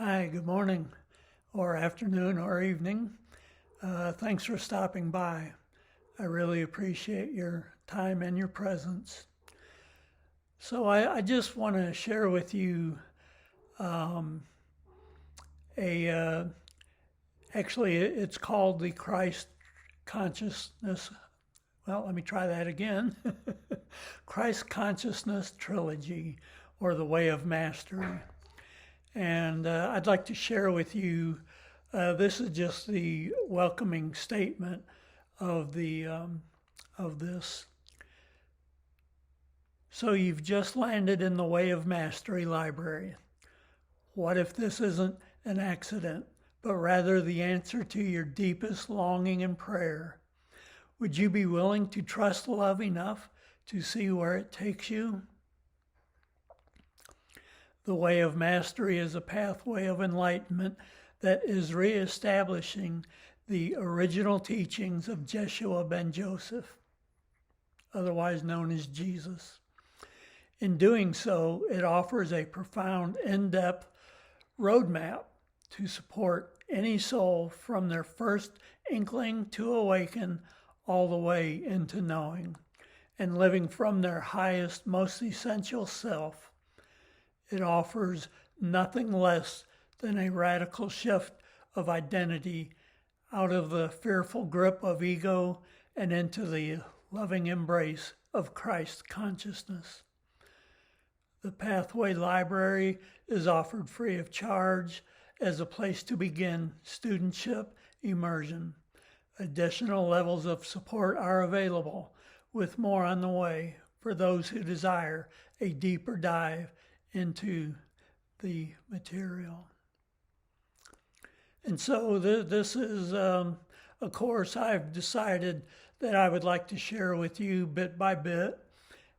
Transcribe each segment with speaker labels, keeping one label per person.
Speaker 1: Hi, good morning, or afternoon, or evening. Thanks for stopping by. I really appreciate your time and your presence. So I just want to share with you a, actually it's called the Christ Consciousness, well, let me try that again. Christ Consciousness Trilogy, or the Way of Mastery. And I'd like to share with you, this is just the welcoming statement of this. So you've just landed in the Way of Mastery library. What if this isn't an accident, but rather the answer to your deepest longing and prayer? Would you be willing to trust love enough to see where it takes you? The Way of Mastery is a pathway of enlightenment that is reestablishing the original teachings of Jeshua ben Joseph, otherwise known as Jesus. In doing so, it offers a profound, in-depth roadmap to support any soul from their first inkling to awaken all the way into knowing and living from their highest, most essential self. It offers nothing less than a radical shift of identity out of the fearful grip of ego and into the loving embrace of Christ consciousness. The Pathway Library is offered free of charge as a place to begin studentship immersion. Additional levels of support are available, with more on the way for those who desire a deeper dive into the material. And so this is a course I've decided that I would like to share with you bit by bit.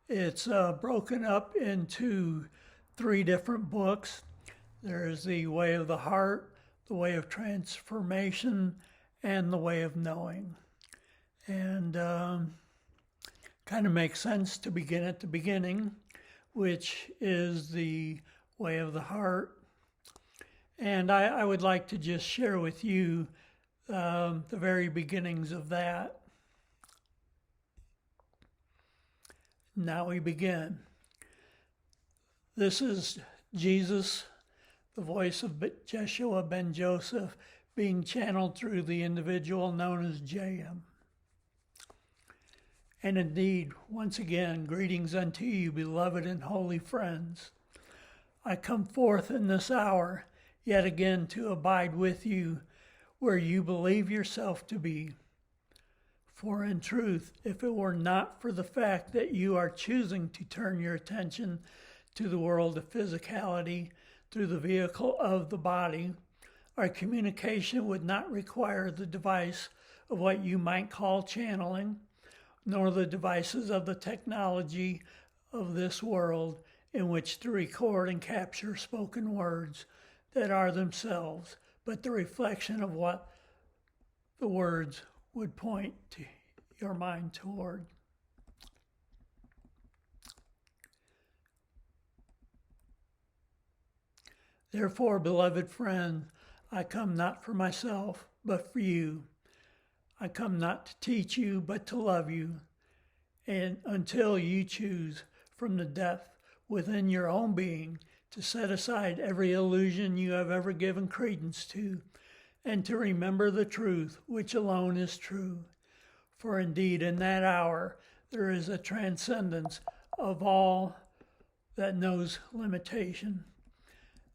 Speaker 1: It's broken up into 3 different books. There's the Way of the Heart, the Way of Transformation, and the Way of Knowing. And kind of makes sense to begin at the beginning, which is the Way of the Heart. And I would like to just share with you the very beginnings of that. Now we begin. This is Jesus, the voice of Jeshua ben Joseph, being channeled through the individual known as JM. And indeed, once again, greetings unto you, beloved and holy friends. I come forth in this hour, yet again to abide with you where you believe yourself to be. For in truth, if it were not for the fact that you are choosing to turn your attention to the world of physicality through the vehicle of the body, our communication would not require the device of what you might call channeling, nor the devices of the technology of this world in which to record and capture spoken words that are themselves but the reflection of what the words would point to your mind toward. Therefore, beloved friend, I come not for myself, but for you. I come not to teach you, but to love you. And until you choose from the depth within your own being to set aside every illusion you have ever given credence to, and to remember the truth, which alone is true. For indeed, in that hour, there is a transcendence of all that knows limitation.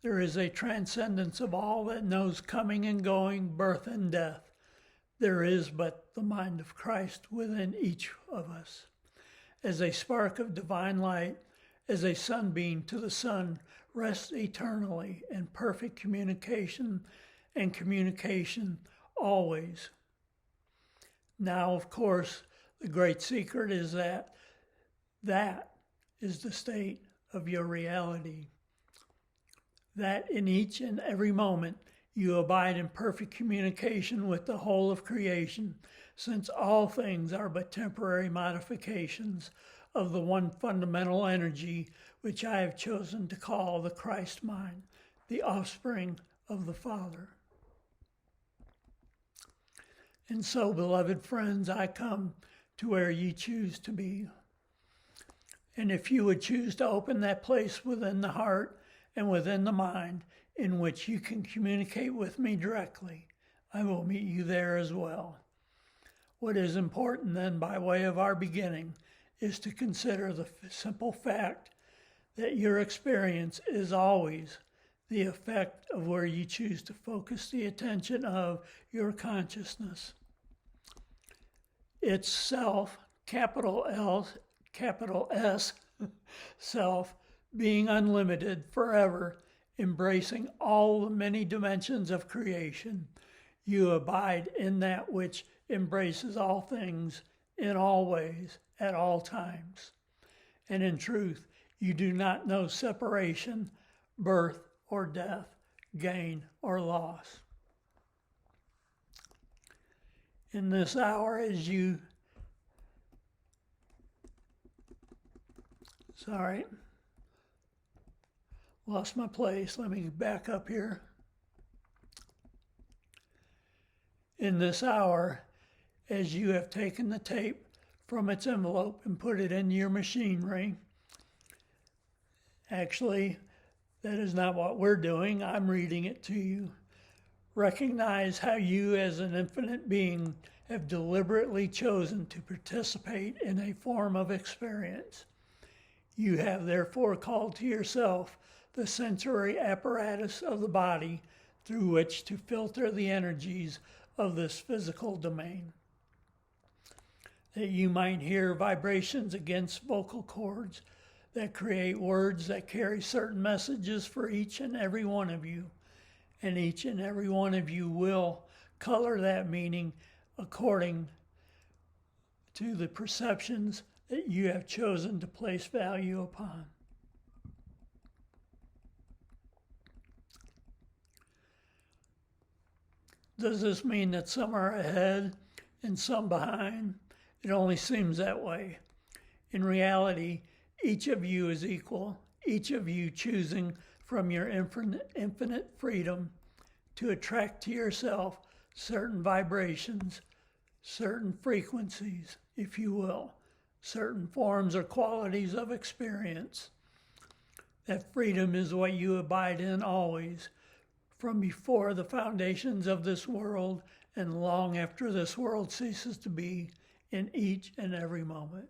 Speaker 1: There is a transcendence of all that knows coming and going, birth and death. There is but the mind of Christ within each of us. As a spark of divine light, as a sunbeam to the sun, rests eternally in perfect communication and communication always. Now, of course, the great secret is that is the state of your reality. That in each and every moment you abide in perfect communication with the whole of creation, since all things are but temporary modifications of the one fundamental energy which I have chosen to call the Christ mind, the offspring of the Father. And so, beloved friends, I come to where ye choose to be. And if you would choose to open that place within the heart and within the mind in which you can communicate with me directly, I will meet you there as well. What is important then, by way of our beginning, is to consider the simple fact that your experience is always the effect of where you choose to focus the attention of your consciousness. It's self, capital L, capital S, self, being unlimited, forever, embracing all the many dimensions of creation. You abide in that which embraces all things in all ways, at all times. And in truth, you do not know separation, birth or death, gain or loss. In this hour, as you, lost my place. Let me back up here. In this hour, as you have taken the tape from its envelope and put it into your machinery, actually, that is not what we're doing. I'm reading it to you. Recognize how you, as an infinite being, have deliberately chosen to participate in a form of experience. You have therefore called to yourself the sensory apparatus of the body through which to filter the energies of this physical domain, that you might hear vibrations against vocal cords that create words that carry certain messages for each and every one of you, and each and every one of you will color that meaning according to the perceptions that you have chosen to place value upon. Does this mean that some are ahead and some behind? It only seems that way. In reality, each of you is equal, each of you choosing from your infinite freedom to attract to yourself certain vibrations, certain frequencies, if you will, certain forms or qualities of experience. That freedom is what you abide in always, from before the foundations of this world and long after this world ceases to be, in each and every moment.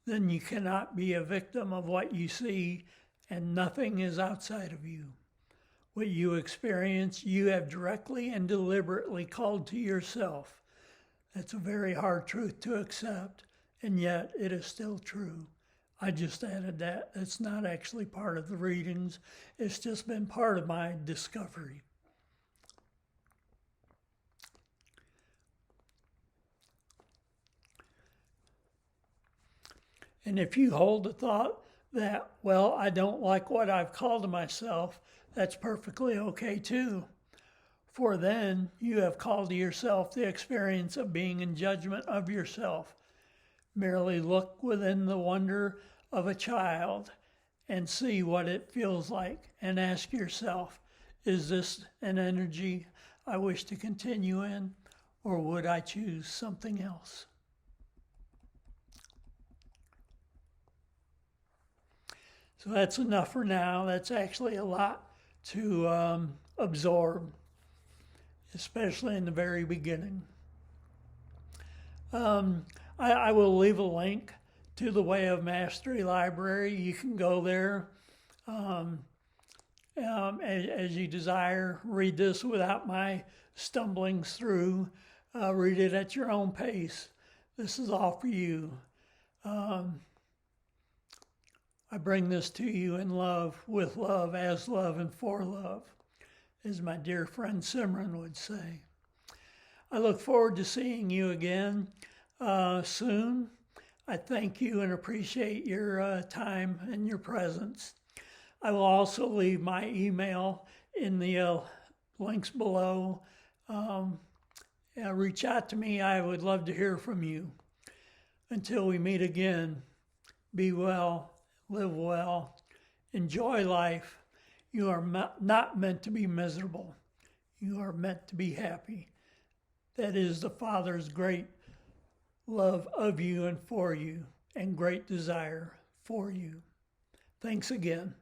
Speaker 1: Then you cannot be a victim of what you see, and nothing is outside of you. What you experience, you have directly and deliberately called to yourself. That's a very hard truth to accept, and yet it is still true. I just added that. It's not actually part of the readings. It's just been part of my discovery. And if you hold the thought that, well, I don't like what I've called to myself, that's perfectly okay too. For then you have called to yourself the experience of being in judgment of yourself. Merely look within the wonder of a child and see what it feels like, and ask yourself, is this an energy I wish to continue in, or would I choose something else? So that's enough for now. That's actually a lot to absorb, especially in the very beginning. I will leave a link to the Way of Mastery library. You can go there as you desire. Read this without my stumblings through. Read it at your own pace. This is all for you. I bring this to you in love, with love, as love, and for love, as my dear friend Simran would say. I look forward to seeing you again soon. I thank you and appreciate your time and your presence. I will also leave my email in the links below. Reach out to me. I would love to hear from you. Until we meet again, be well, live well, enjoy life, You are not meant to be miserable. You are meant to be happy. That is the Father's great love of you and for you, and great desire for you. Thanks again.